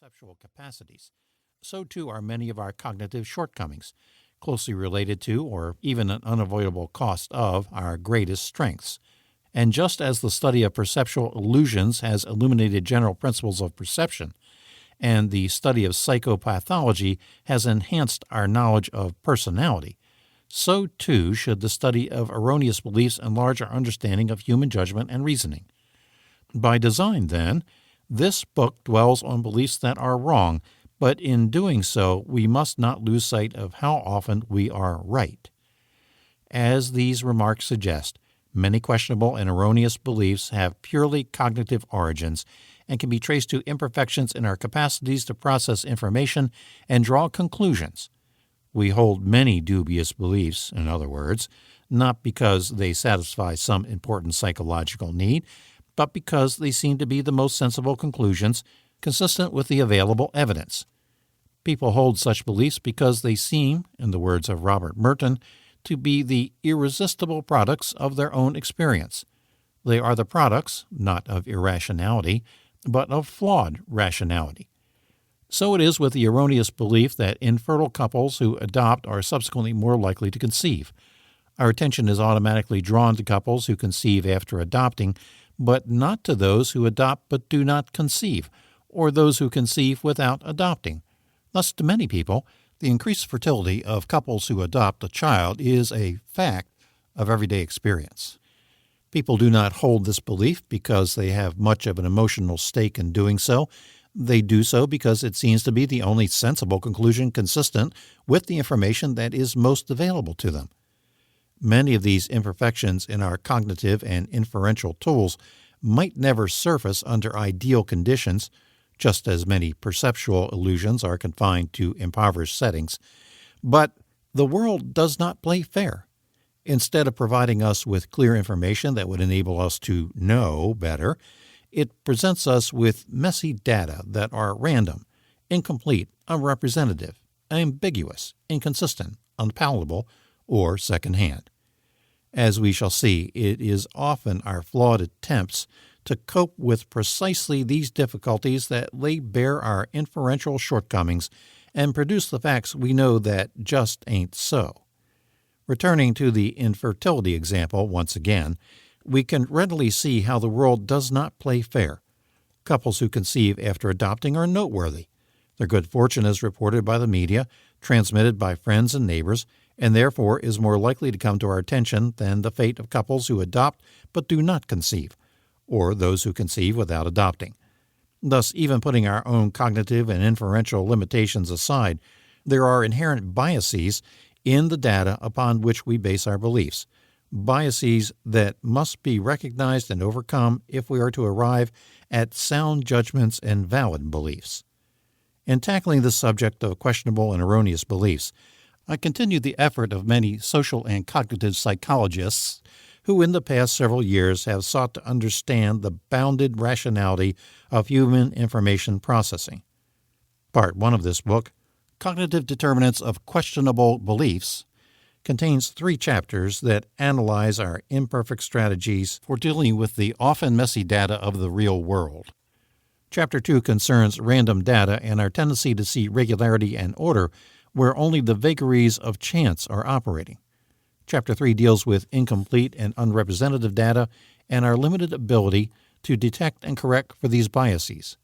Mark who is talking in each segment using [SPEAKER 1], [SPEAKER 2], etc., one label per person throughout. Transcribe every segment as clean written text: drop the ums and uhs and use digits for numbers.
[SPEAKER 1] perceptual capacities, so too are many of our cognitive shortcomings, closely related to, or even an unavoidable cost of, our greatest strengths. And just as the study of perceptual illusions has illuminated general principles of perception, and the study of psychopathology has enhanced our knowledge of personality, so too should the study of erroneous beliefs enlarge our understanding of human judgment and reasoning. By design, then, this book dwells on beliefs that are wrong, but in doing so, we must not lose sight of how often we are right. As these remarks suggest, many questionable and erroneous beliefs have purely cognitive origins and can be traced to imperfections in our capacities to process information and draw conclusions. We hold many dubious beliefs, in other words, not because they satisfy some important psychological need, but because they seem to be the most sensible conclusions consistent with the available evidence. People hold such beliefs because they seem, in the words of Robert Merton, to be the irresistible products of their own experience. They are the products, not of irrationality, but of flawed rationality. So it is with the erroneous belief that infertile couples who adopt are subsequently more likely to conceive. Our attention is automatically drawn to couples who conceive after adopting, but not to those who adopt but do not conceive, or those who conceive without adopting. Thus, to many people, the increased fertility of couples who adopt a child is a fact of everyday experience. People do not hold this belief because they have much of an emotional stake in doing so. They do so because it seems to be the only sensible conclusion consistent with the information that is most available to them. Many of these imperfections in our cognitive and inferential tools might never surface under ideal conditions, just as many perceptual illusions are confined to impoverished settings. But the world does not play fair. Instead of providing us with clear information that would enable us to know better, it presents us with messy data that are random, incomplete, unrepresentative, ambiguous, inconsistent, unpalatable, or secondhand. As we shall see, it is often our flawed attempts to cope with precisely these difficulties that lay bare our inferential shortcomings and produce the facts we know that just ain't so. Returning to the infertility example once again, we can readily see how the world does not play fair. Couples who conceive after adopting are noteworthy. Their good fortune is reported by the media, transmitted by friends and neighbors, and therefore is more likely to come to our attention than the fate of couples who adopt but do not conceive, or those who conceive without adopting. Thus, even putting our own cognitive and inferential limitations aside, there are inherent biases in the data upon which we base our beliefs, biases that must be recognized and overcome if we are to arrive at sound judgments and valid beliefs. In tackling the subject of questionable and erroneous beliefs, I continue the effort of many social and cognitive psychologists who in the past several years have sought to understand the bounded rationality of human information processing. Part 1 of this book, Cognitive Determinants of Questionable Beliefs, contains 3 chapters that analyze our imperfect strategies for dealing with the often messy data of the real world. Chapter 2 concerns random data and our tendency to see regularity and order where only the vagaries of chance are operating. Chapter 3 deals with incomplete and unrepresentative data and our limited ability to detect and correct for these biases.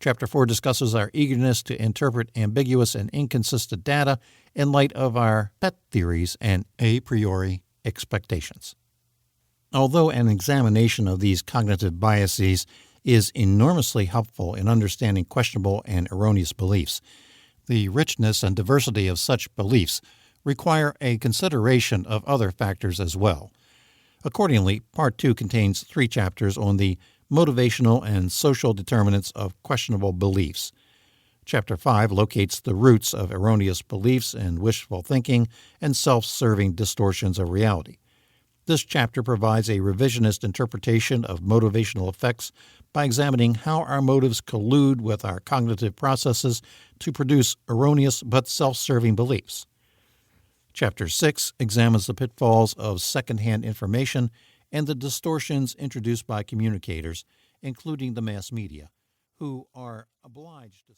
[SPEAKER 1] Chapter 4 discusses our eagerness to interpret ambiguous and inconsistent data in light of our pet theories and a priori expectations. Although an examination of these cognitive biases is enormously helpful in understanding questionable and erroneous beliefs, the richness and diversity of such beliefs require a consideration of other factors as well. Accordingly, Part 2 contains 3 chapters on the motivational and social determinants of questionable beliefs. Chapter 5 locates the roots of erroneous beliefs and wishful thinking and self-serving distortions of reality. This chapter provides a revisionist interpretation of motivational effects by examining how our motives collude with our cognitive processes to produce erroneous but self-serving beliefs. Chapter 6 examines the pitfalls of secondhand information and the distortions introduced by communicators, including the mass media, who are obliged to